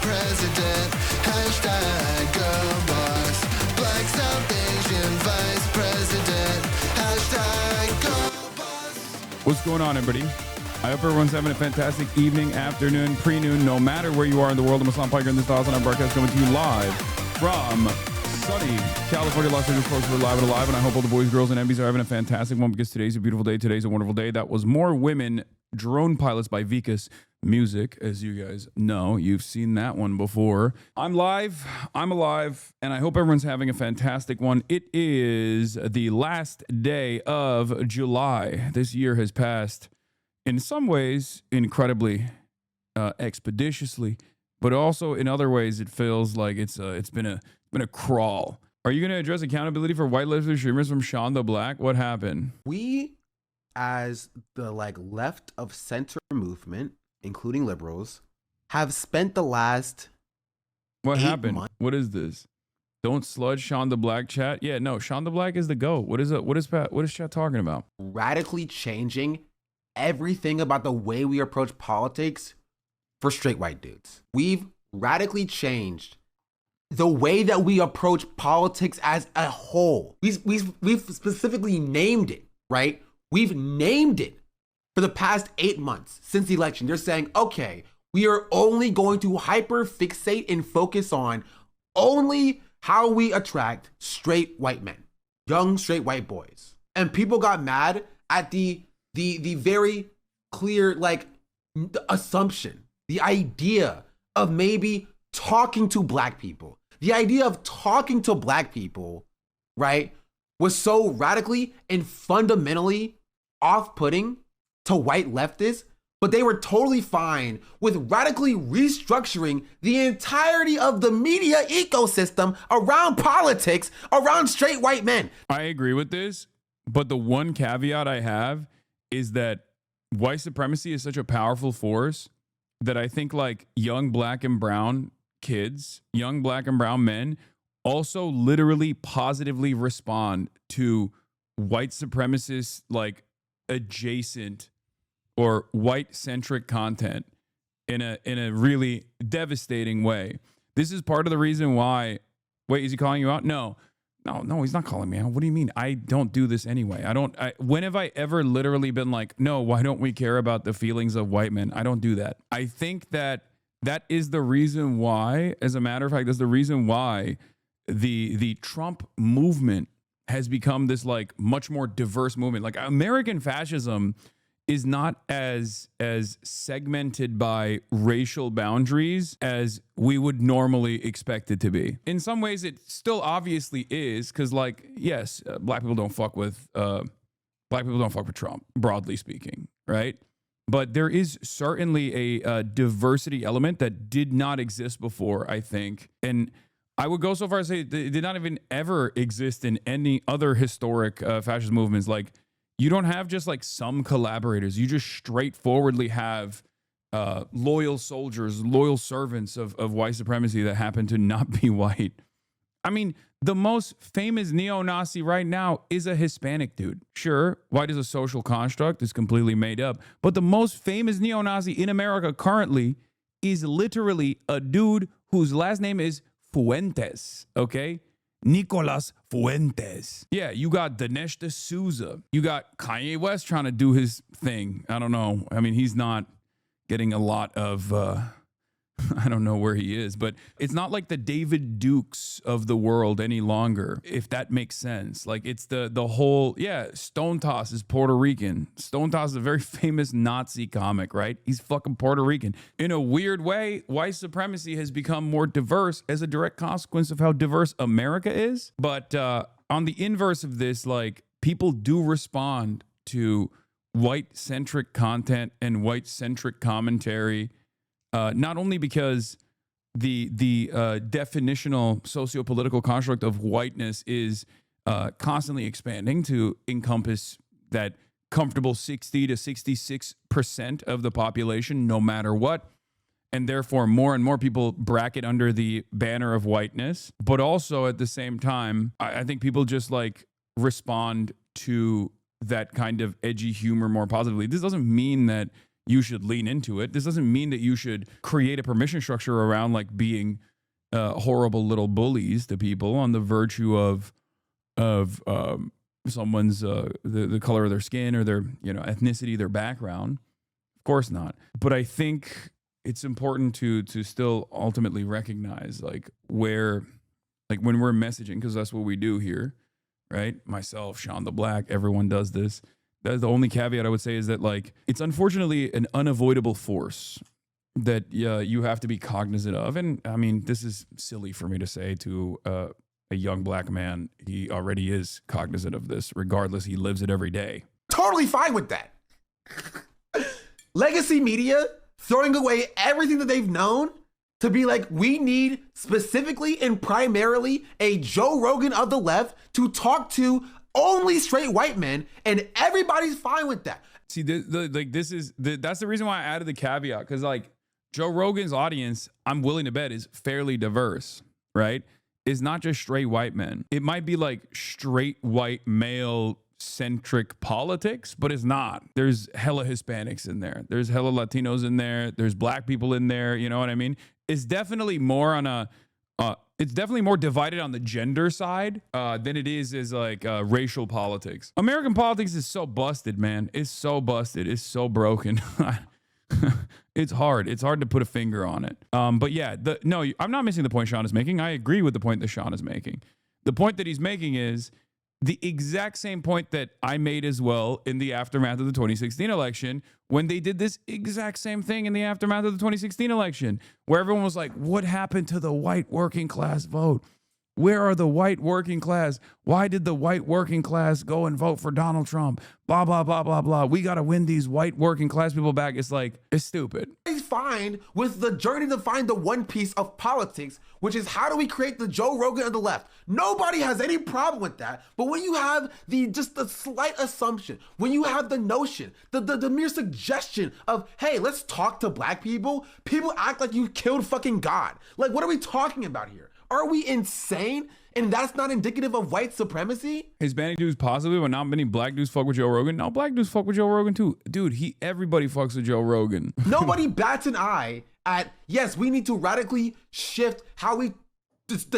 president. Hashtag go boss. Black South Asian vice president. Hashtag go boss. What's going on, everybody? I hope everyone's having a fantastic evening, afternoon, pre-noon, no matter where you are in the world. I'm Hasan in this Hasan. Our broadcast coming to you live from sunny California, Los Angeles. Folks, we're live and alive, and I hope all the boys, girls, and MBs are having a fantastic one because today's a beautiful day. Today's a wonderful day. That was More Women Drone Pilots by Vikas Music. As you guys know, you've seen that one before. I'm live, I'm alive, and I hope everyone's having a fantastic one. It is the last day of July. This year has passed in some ways incredibly expeditiously, but also in other ways it feels like it's been a crawl. Are you going to address accountability for white left streamers from SEANDABLACK'S? What happened? We, as the left of center movement, including liberals, have spent the last What 8 happened? months. What is this? Don't sludge SEANDABLACK chat. Yeah, no, SEANDABLACK is the GOAT. What is it? What is chat talking about? Radically changing everything about the way we approach politics for straight white dudes. We've radically changed the way that we approach politics as a whole. We've specifically named it, right? We've named it for the past 8 months since the election. They're saying, okay, we are only going to hyper fixate and focus on only how we attract straight white men, young straight white boys. And people got mad at the very clear assumption, the idea of maybe talking to black people. The idea of talking to black people, right, was so radically and fundamentally off-putting to white leftists, but they were totally fine with radically restructuring the entirety of the media ecosystem around politics, around straight white men. I agree with this, but the one caveat I have is that white supremacy is such a powerful force that I think young black and brown kids, young black and brown men also literally positively respond to white supremacist adjacent or white centric content in a really devastating way. This is part of the reason why. Wait, is he calling you out? No, he's not calling me out. What do you mean? I don't do this anyway. When have I ever literally been like, no, why don't we care about the feelings of white men? I don't do that. I think that is the reason why, as a matter of fact, that's the reason why the Trump movement has become this much more diverse movement. American fascism is not as segmented by racial boundaries as we would normally expect it to be. In some ways, it still obviously is, because yes, black people don't fuck with Trump, broadly speaking, right? But there is certainly a diversity element that did not exist before, I think. And I would go so far as to say it did not even ever exist in any other historic fascist movements. You don't have just some collaborators. You just straightforwardly have loyal soldiers, loyal servants of white supremacy that happen to not be white. I mean, the most famous neo-Nazi right now is a Hispanic dude. Sure, white is a social construct. It's completely made up. But the most famous neo-Nazi in America currently is literally a dude whose last name is Fuentes, okay? Nicolas Fuentes. Yeah, you got Dinesh D'Souza. You got Kanye West trying to do his thing. I don't know. I mean, he's not getting a lot of, I don't know where he is, but it's not like the David Dukes of the world any longer, if that makes sense. It's the whole, yeah, Stone Toss is Puerto Rican. Stone Toss is a very famous Nazi comic, right? He's fucking Puerto Rican. In a weird way, white supremacy has become more diverse as a direct consequence of how diverse America is. But on the inverse of this, people do respond to white-centric content and white-centric commentary, not only because the definitional sociopolitical construct of whiteness is constantly expanding to encompass that comfortable 60 to 66% of the population, no matter what, and therefore more and more people bracket under the banner of whiteness, but also at the same time, I think people just respond to that kind of edgy humor more positively. This doesn't mean that you should lean into it. This doesn't mean that you should create a permission structure around like being horrible little bullies to people on the virtue of someone's the color of their skin or their ethnicity, their background. Of course not. But I think it's important to still ultimately recognize like where, like when we're messaging, because that's what we do here, right? Myself, Sean the Black, everyone does this. That's the only caveat I would say is that like it's unfortunately an unavoidable force that you have to be cognizant of. And I mean, this is silly for me to say to a young black man. He already is cognizant of this. Regardless, he lives it every day. Totally fine with that. Legacy media throwing away everything that they've known to be like, we need specifically and primarily a Joe Rogan of the left to talk to only straight white men, and everybody's fine with that. See, that's the reason why I added the caveat, because like Joe Rogan's audience, I'm willing to bet, is fairly diverse, right? It's not just straight white men. It might be like straight white male centric politics, but it's not. There's hella Hispanics in there. There's hella Latinos in there. There's black people in there. You know what I mean? It's definitely more on a, it's definitely more divided on the gender side than it is like racial politics. American politics is so busted, man. It's so busted. It's so broken. It's hard. It's hard to put a finger on it. But yeah, no, I'm not missing the point Sean is making. I agree with the point that Sean is making. The point that he's making is the exact same point that I made as well in the aftermath of the 2016 election, when they did this exact same thing in the aftermath of the 2016 election, where everyone was like, what happened to the white working class vote? Where are the white working class? Why did the white working class go and vote for Donald Trump? Blah, blah, blah, blah, blah. We got to win these white working class people back. It's like, it's stupid. He's fine with the journey to find the one piece of politics, which is how do we create the Joe Rogan of the left? Nobody has any problem with that. But when you have just the slight assumption, when you have the notion, the mere suggestion of, hey, let's talk to black people, people act like you killed fucking God. Like, what are we talking about here? Are we insane? And that's not indicative of white supremacy? Hispanic dudes possibly, but not many black dudes fuck with Joe Rogan. No, black dudes fuck with Joe Rogan too. Dude, everybody fucks with Joe Rogan. Nobody bats an eye at, yes, we need to radically shift how we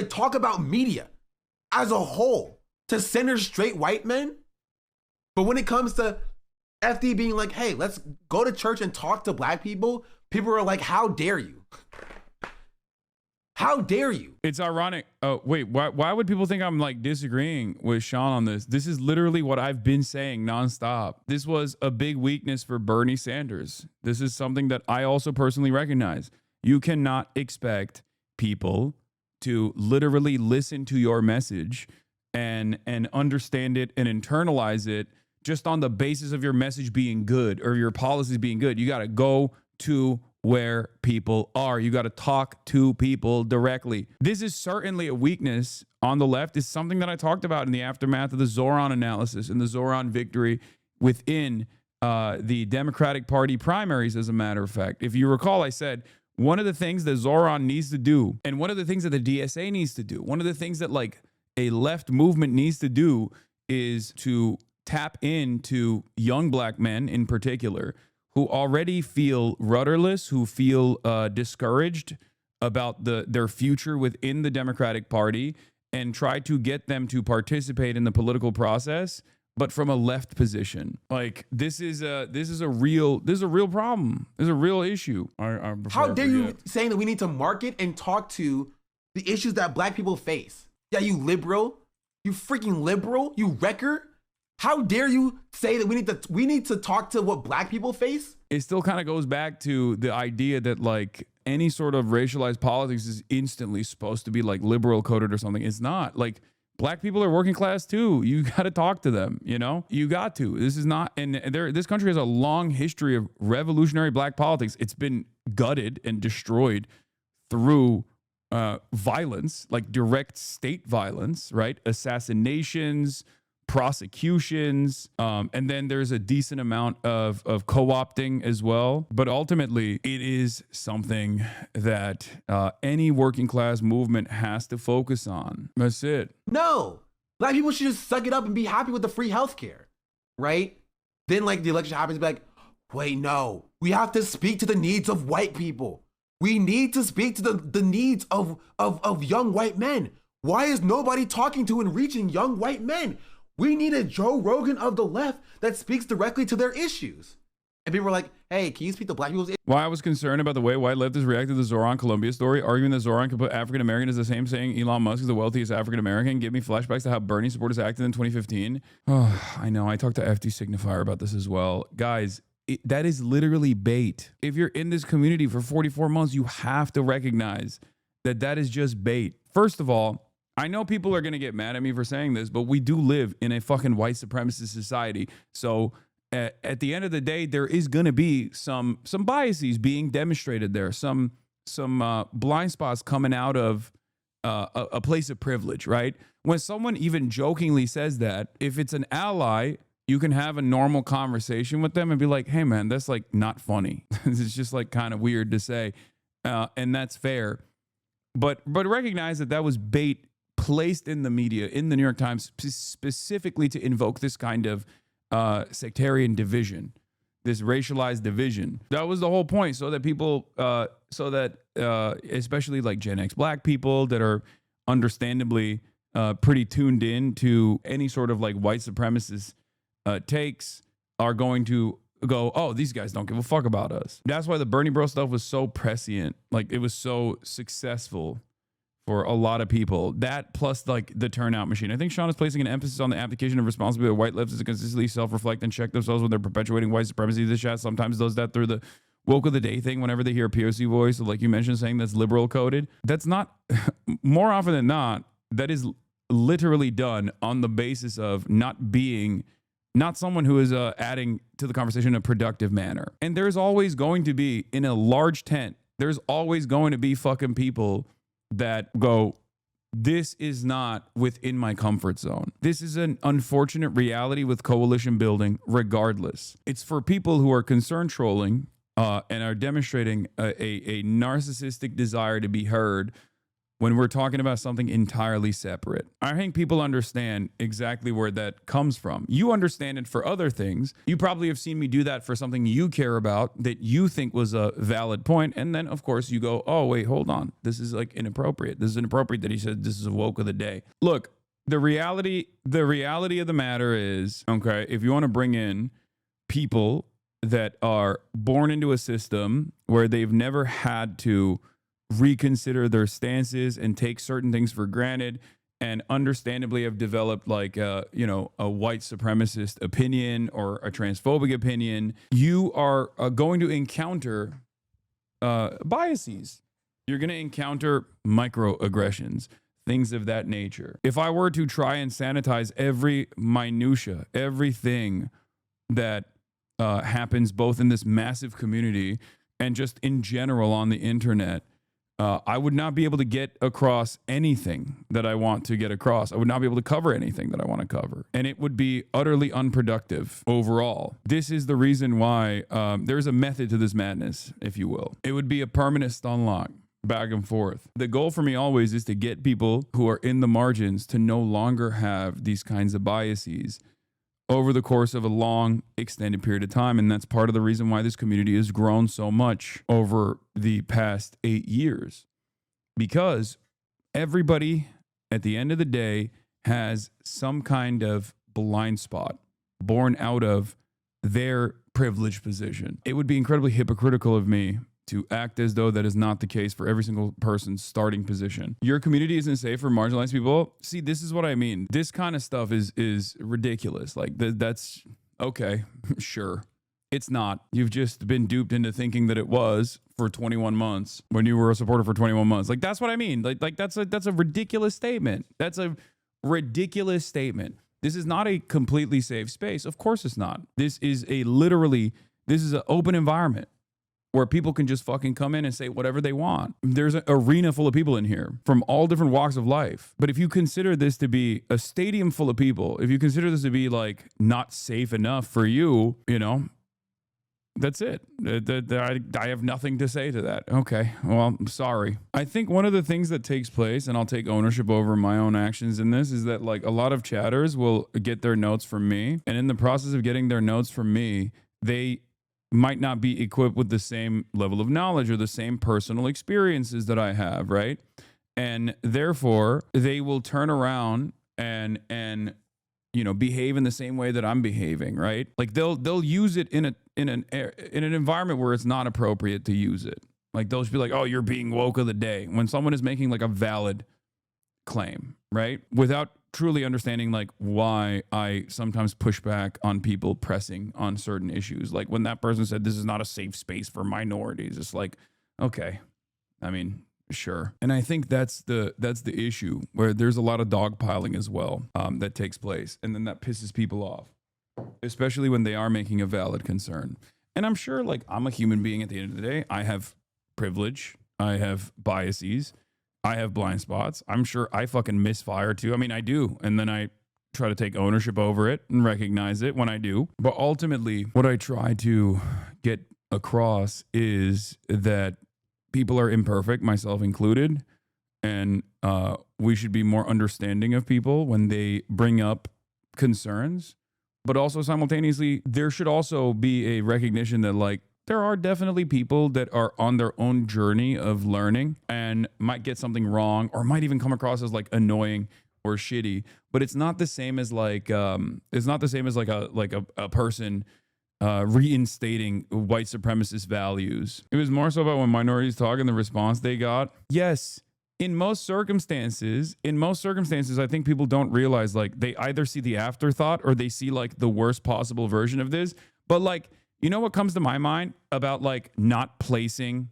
talk about media as a whole to center straight white men. But when it comes to FD being like, hey, let's go to church and talk to black people, people are like, how dare you? How dare you? It's ironic. Oh, wait, why would people think I'm like disagreeing with Sean on this? This is literally what I've been saying nonstop. This was a big weakness for Bernie Sanders. This is something that I also personally recognize. You cannot expect people to literally listen to your message and understand it and internalize it just on the basis of your message being good or your policies being good. You got to go to where people are. You got to talk to people directly. This is certainly a weakness on the left. It's something that I talked about in the aftermath of the Zoran analysis and the Zoran victory within the Democratic Party primaries, as a matter of fact. If you recall, I said one of the things that Zoran needs to do, and one of the things that the DSA needs to do, one of the things that like a left movement needs to do is to tap into young black men in particular who already feel rudderless, who feel discouraged about their future within the Democratic Party, and try to get them to participate in the political process, but from a left position. Like this is a real problem. This is a real issue. How dare you saying that we need to market and talk to the issues that black people face? Yeah, you liberal, you freaking liberal, you wrecker. How dare you say that we need to talk to what black people face? It still kind of goes back to the idea that like any sort of racialized politics is instantly supposed to be like liberal coded or something. It's not. Like black people are working class too. You got to talk to them, you know? You got to. This is not, and this country has a long history of revolutionary black politics. It's been gutted and destroyed through violence, like direct state violence, right? Assassinations, prosecutions, and then there's a decent amount of co-opting as well. But ultimately, it is something that any working class movement has to focus on. That's it. No, black people should just suck it up and be happy with the free healthcare, right? Then like the election happens, be like, wait, no, We have to speak to the needs of white people. We need to speak to the needs of young white men. Why is nobody talking to and reaching young white men? We need a Joe Rogan of the left that speaks directly to their issues. And people are like, hey, can you speak to black people's issues? Why I was concerned about the way white leftists reacted to the Zoran Columbia story, arguing that Zoran could put African American as the same saying Elon Musk is the wealthiest African American, give me flashbacks to how Bernie supporters acted in 2015. Oh, I know. I talked to FT Signifier about this as well. Guys, that is literally bait. If you're in this community for 44 months, you have to recognize that that is just bait. First of all, I know people are going to get mad at me for saying this, but we do live in a fucking white supremacist society. So at the end of the day, there is going to be some biases being demonstrated there, some blind spots coming out of a place of privilege, right? When someone even jokingly says that, if it's an ally, you can have a normal conversation with them and be like, hey man, that's like not funny. It's just like kind of weird to say. And that's fair. But recognize that was bait placed in the media, in the New York Times, specifically to invoke this kind of sectarian division, this racialized division. That was the whole point, so that people, especially like Gen X black people that are understandably pretty tuned in to any sort of like white supremacist takes, are going to go, oh, these guys don't give a fuck about us. That's why the Bernie bro stuff was so prescient. Like, it was so successful for a lot of people. That plus like the turnout machine. I think Sean is placing an emphasis on the application of responsibility of white leftists to consistently self-reflect and check themselves when they're perpetuating white supremacy. This chat sometimes does that through the woke of the day thing whenever they hear a POC voice, like you mentioned, saying that's liberal coded. That's not, more often than not, that is literally done on the basis of not someone who is adding to the conversation in a productive manner. And there's always going to be, in a large tent, there's always going to be fucking people that go, this is not within my comfort zone. This is an unfortunate reality with coalition building regardless. It's for people who are concern trolling and are demonstrating a narcissistic desire to be heard when we're talking about something entirely separate. I think people understand exactly where that comes from. You understand it for other things. You probably have seen me do that for something you care about that you think was a valid point. And then, of course, you go, oh, wait, hold on. This is like inappropriate. This is inappropriate that he said this is a woke of the day. Look, the reality of the matter is, okay, if you want to bring in people that are born into a system where they've never had to reconsider their stances and take certain things for granted, and understandably have developed like a white supremacist opinion or a transphobic opinion, you are going to encounter biases. You're going to encounter microaggressions, things of that nature. If I were to try and sanitize every minutia, everything that happens both in this massive community and just in general on the internet, I would not be able to get across anything that I want to get across. I would not be able to cover anything that I want to cover. And it would be utterly unproductive overall. This is the reason why there's a method to this madness, if you will. It would be a permanent stun lock, back and forth. The goal for me always is to get people who are in the margins to no longer have these kinds of biases over the course of a long, extended period of time. And that's part of the reason why this community has grown so much over the past 8 years. Because everybody, at the end of the day, has some kind of blind spot born out of their privileged position. It would be incredibly hypocritical of me to act as though that is not the case for every single person's starting position. Your community isn't safe for marginalized people. See, this is what I mean. This kind of stuff is ridiculous. Like that's okay, sure. It's not. You've just been duped into thinking that it was for 21 months when you were a supporter for 21 months. Like that's what I mean. Like that's a ridiculous statement. That's a ridiculous statement. This is not a completely safe space. Of course it's not. This is an open environment where people can just fucking come in and say whatever they want. There's an arena full of people in here from all different walks of life. But if you consider this to be a stadium full of people, if you consider this to be like not safe enough for you, that's it. I have nothing to say to that. Okay, well, I'm sorry. I think one of the things that takes place, and I'll take ownership over my own actions in this, is that like a lot of chatters will get their notes from me. And in the process of getting their notes from me, they might not be equipped with the same level of knowledge or the same personal experiences that I have, right? And therefore, they will turn around and behave in the same way that I'm behaving, right? Like they'll use it in an environment where it's not appropriate to use it. Like they'll just be like, "Oh, you're being woke of the day," when someone is making like a valid claim, right? Without truly understanding like why I sometimes push back on people pressing on certain issues. Like when that person said this is not a safe space for minorities, it's like, okay, I mean, sure. And I think that's the issue, where there's a lot of dogpiling as well that takes place, and then that pisses people off, especially when they are making a valid concern. And I'm sure, like, I'm a human being at the end of the day. I have privilege, I have biases, I have blind spots. I'm sure I fucking misfire too. I mean, I do. And then I try to take ownership over it and recognize it when I do. But ultimately, what I try to get across is that people are imperfect, myself included. And we should be more understanding of people when they bring up concerns. But also simultaneously, there should also be a recognition that, like, there are definitely people that are on their own journey of learning and might get something wrong or might even come across as like annoying or shitty. But it's not the same as like a person reinstating white supremacist values. It was more so about when minorities talk and the response they got. Yes. In most circumstances, I think people don't realize, like, they either see the afterthought or they see like the worst possible version of this. But like, you know what comes to my mind about like not placing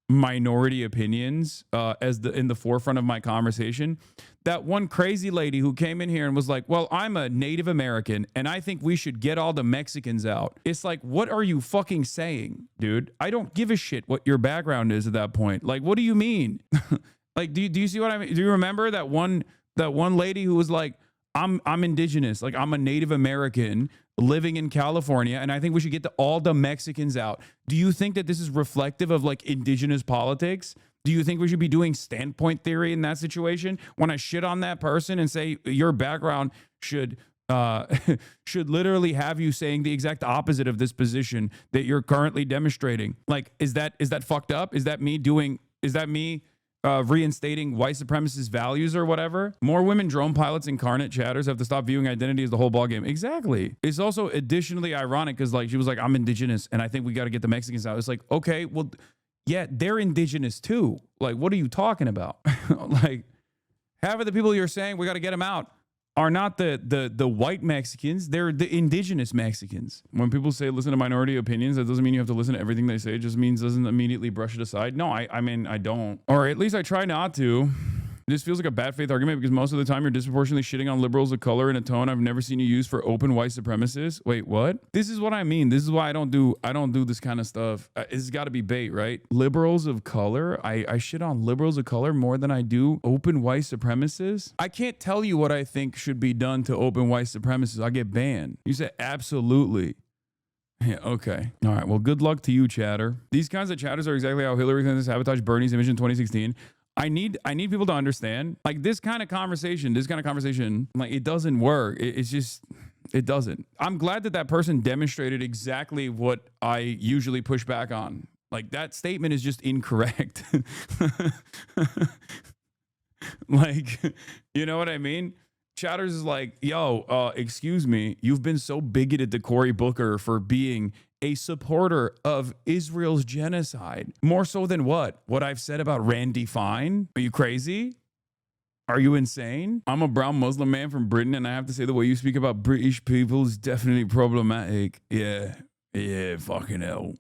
minority opinions in the forefront of my conversation? That one crazy lady who came in here and was like, well, I'm a Native American and I think we should get all the Mexicans out. It's like, what are you fucking saying, dude? I don't give a shit what your background is at that point. Like, what do you mean? Like, do you see what I mean? Do you remember that one lady who was like, I'm indigenous, like I'm a Native American living in California, and I think we should get all the Mexicans out. Do you think that this is reflective of like indigenous politics? Do you think we should be doing standpoint theory in that situation? When I shit on that person and say your background should literally have you saying the exact opposite of this position that you're currently demonstrating? Like, is that fucked up? Is that me reinstating white supremacist values or whatever? More women drone pilots, incarnate chatters have to stop viewing identity as the whole ballgame. Exactly. It's also additionally ironic because like she was like, I'm indigenous and I think we got to get the Mexicans out. It's like, okay, well, yeah, they're indigenous too. Like, what are you talking about? Like, half of the people you're saying we got to get them out are not the white Mexicans. They're the indigenous Mexicans. When people say listen to minority opinions, that doesn't mean you have to listen to everything they say. It just means doesn't immediately brush it aside. No, I mean, I don't. Or at least I try not to. This feels like a bad faith argument because most of the time you're disproportionately shitting on liberals of color in a tone I've never seen you use for open white supremacists. Wait, what? This is what I mean. This is why I don't do this kind of stuff. It's got to be bait, right? Liberals of color. I shit on liberals of color more than I do open white supremacists. I can't tell you what I think should be done to open white supremacists. I get banned. You said absolutely. Yeah, okay. All right. Well, good luck to you, chatter. These kinds of chatters are exactly how Hillary Clinton sabotaged Bernie's image in 2016. I need people to understand, like, this kind of conversation, like, it doesn't work. It's just, it doesn't. I'm glad that person demonstrated exactly what I usually push back on. Like, that statement is just incorrect. Like, you know what I mean? Chatters is like, yo, excuse me, you've been so bigoted to Cory Booker for being a supporter of Israel's genocide. More so than what? What I've said about Randy Fine? Are you crazy? Are you insane? I'm a brown Muslim man from Britain, and I have to say the way you speak about British people is definitely problematic. Yeah, fucking hell.